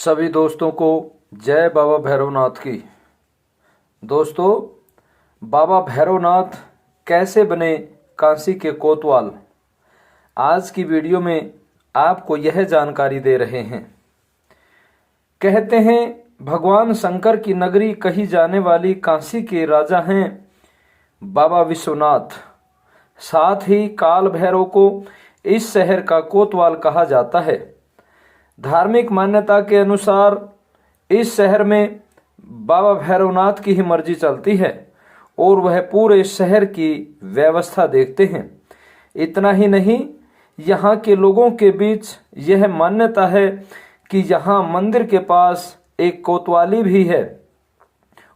सभी दोस्तों को जय बाबा भैरवनाथ की। दोस्तों, बाबा भैरवनाथ कैसे बने काशी के कोतवाल, आज की वीडियो में आपको यह जानकारी दे रहे हैं। कहते हैं भगवान शंकर की नगरी कही जाने वाली काशी के राजा हैं बाबा विश्वनाथ। साथ ही काल भैरव को इस शहर का कोतवाल कहा जाता है। धार्मिक मान्यता के अनुसार इस शहर में बाबा भैरवनाथ की ही मर्जी चलती है और वह पूरे शहर की व्यवस्था देखते हैं। इतना ही नहीं, यहाँ के लोगों के बीच यह मान्यता है कि यहाँ मंदिर के पास एक कोतवाली भी है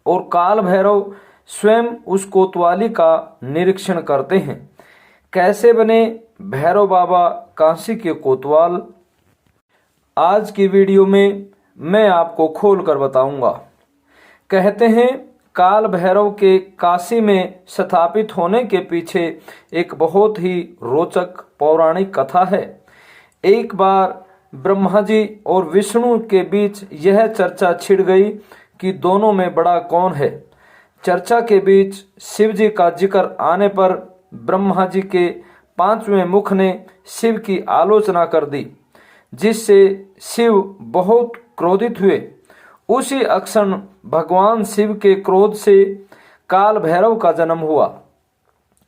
और काल भैरव स्वयं उस कोतवाली का निरीक्षण करते हैं। कैसे बने भैरव बाबा काशी के कोतवाल, आज की वीडियो में मैं आपको खोल कर बताऊंगा। कहते हैं काल भैरव के काशी में स्थापित होने के पीछे एक बहुत ही रोचक पौराणिक कथा है। एक बार ब्रह्मा जी और विष्णु के बीच यह चर्चा छिड़ गई कि दोनों में बड़ा कौन है। चर्चा के बीच शिव जी का जिक्र आने पर ब्रह्मा जी के पांचवें मुख ने शिव की आलोचना कर दी, जिससे शिव बहुत क्रोधित हुए। उसी अक्षण भगवान शिव के क्रोध से काल भैरव का जन्म हुआ।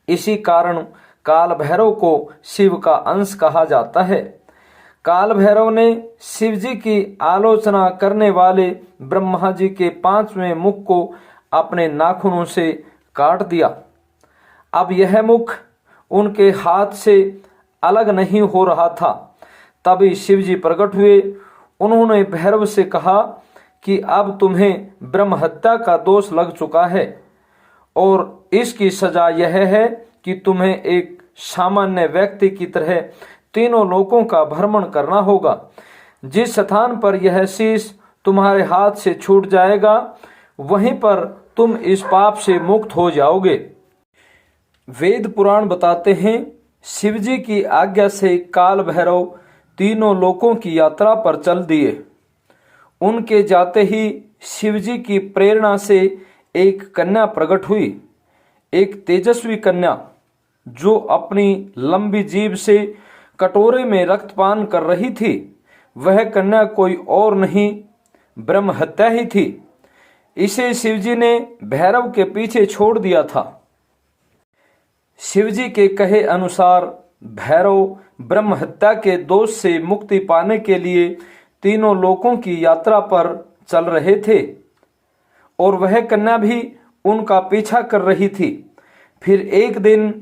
इसी कारण काल भैरव को शिव का अंश कहा जाता है। काल भैरव ने शिव जी की आलोचना करने वाले ब्रह्मा जी के पांचवें मुख को अपने नाखूनों से काट दिया। अब यह मुख उनके हाथ से अलग नहीं हो रहा था। तभी शिव जी प्रकट हुए। उन्होंने भैरव से कहा कि अब तुम्हें ब्रह्म हत्या का दोष लग चुका है और इसकी सजा यह है कि तुम्हें एक सामान्य व्यक्ति की तरह तीनों लोकों का भ्रमण करना होगा। जिस स्थान पर यह शीश तुम्हारे हाथ से छूट जाएगा, वहीं पर तुम इस पाप से मुक्त हो जाओगे। वेद पुराण बताते हैं, शिव जी की आज्ञा से काल भैरव तीनों लोकों की यात्रा पर चल दिए। उनके जाते ही शिव जी की प्रेरणा से एक कन्या प्रकट हुई, एक तेजस्वी कन्या जो अपनी लंबी जीभ से कटोरे में रक्तपान कर रही थी। वह कन्या कोई और नहीं, ब्रह्म हत्या ही थी। इसे शिव जी ने भैरव के पीछे छोड़ दिया था। शिव जी के कहे अनुसार भैरव ब्रह्म हत्या के दोष से मुक्ति पाने के लिए तीनों लोकों की यात्रा पर चल रहे थे और वह कन्या भी उनका पीछा कर रही थी। फिर एक दिन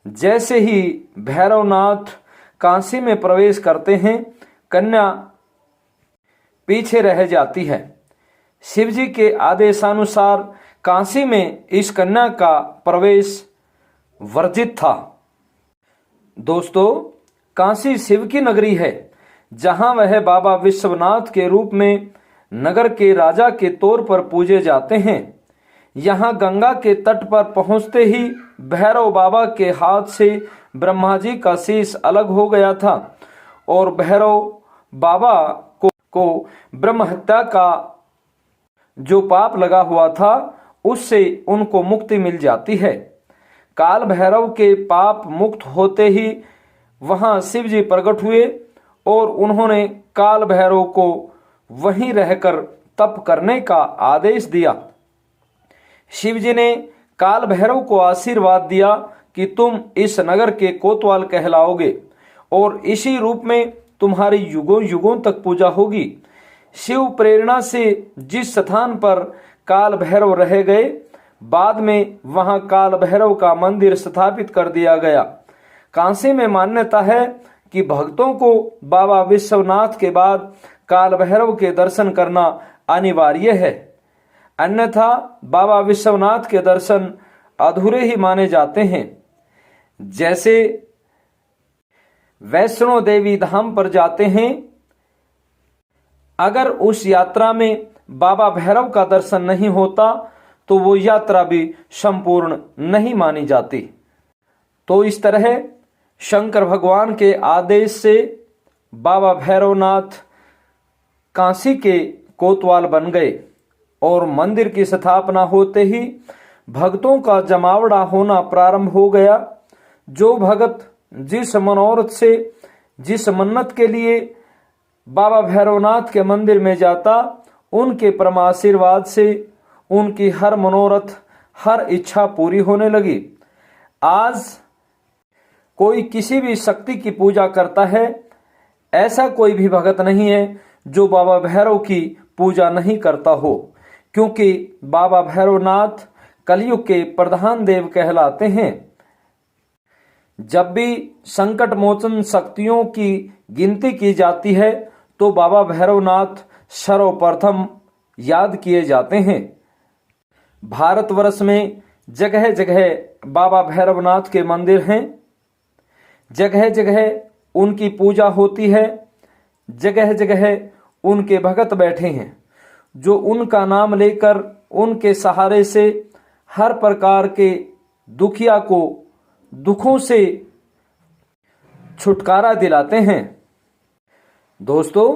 जैसे ही भैरवनाथ काशी में प्रवेश करते हैं, कन्या पीछे रह जाती है। शिव जी के आदेशानुसार काशी में इस कन्या का प्रवेश वर्जित था। दोस्तों, काशी शिव की नगरी है, जहां वह बाबा विश्वनाथ के रूप में नगर के राजा के तौर पर पूजे जाते हैं। यहां गंगा के तट पर पहुंचते ही भैरव बाबा के हाथ से ब्रह्मा जी का शीश अलग हो गया था और भैरव बाबा को ब्रह्म हत्या का जो पाप लगा हुआ था, उससे उनको मुक्ति मिल जाती है। काल भैरव के पाप मुक्त होते ही वहां शिव जी प्रकट हुए और उन्होंने काल भैरव को वहीं रहकर तप करने का आदेश दिया। शिव जी ने काल भैरव को आशीर्वाद दिया कि तुम इस नगर के कोतवाल कहलाओगे और इसी रूप में तुम्हारी युगों युगों तक पूजा होगी। शिव प्रेरणा से जिस स्थान पर काल भैरव रह गए, बाद में वहां काल भैरव का मंदिर स्थापित कर दिया गया। काशी में मान्यता है कि भक्तों को बाबा विश्वनाथ के बाद काल भैरव के दर्शन करना अनिवार्य है, अन्यथा बाबा विश्वनाथ के दर्शन अधूरे ही माने जाते हैं। जैसे वैष्णो देवी धाम पर जाते हैं, अगर उस यात्रा में बाबा भैरव का दर्शन नहीं होता तो वो यात्रा भी संपूर्ण नहीं मानी जाती। तो इस तरह शंकर भगवान के आदेश से बाबा भैरवनाथ काशी के कोतवाल बन गए और मंदिर की स्थापना होते ही भक्तों का जमावड़ा होना प्रारंभ हो गया। जो भगत जिस मनोरथ से, जिस मन्नत के लिए बाबा भैरवनाथ के मंदिर में जाता, उनके परम आशीर्वाद से उनकी हर मनोरथ, हर इच्छा पूरी होने लगी। आज कोई किसी भी शक्ति की पूजा करता है, ऐसा कोई भी भगत नहीं है जो बाबा भैरव की पूजा नहीं करता हो, क्योंकि बाबा भैरवनाथ कलयुग के प्रधान देव कहलाते हैं। जब भी संकट मोचन शक्तियों की गिनती की जाती है तो बाबा भैरवनाथ सर्वप्रथम याद किए जाते हैं। भारतवर्ष में जगह जगह बाबा भैरवनाथ के मंदिर हैं, जगह जगह उनकी पूजा होती है, जगह जगह उनके भगत बैठे हैं जो उनका नाम लेकर उनके सहारे से हर प्रकार के दुखिया को दुखों से छुटकारा दिलाते हैं। दोस्तों,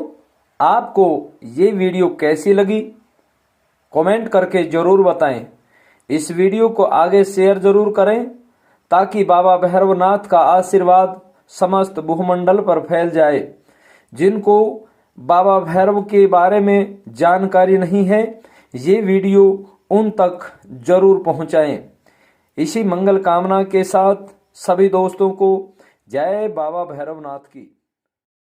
आपको ये वीडियो कैसी लगी कमेंट करके जरूर बताएं। इस वीडियो को आगे शेयर जरूर करें ताकि बाबा भैरवनाथ का आशीर्वाद समस्त भूमंडल पर फैल जाए। जिनको बाबा भैरव के बारे में जानकारी नहीं है, ये वीडियो उन तक जरूर पहुंचाएं। इसी मंगल कामना के साथ सभी दोस्तों को जय बाबा भैरवनाथ की।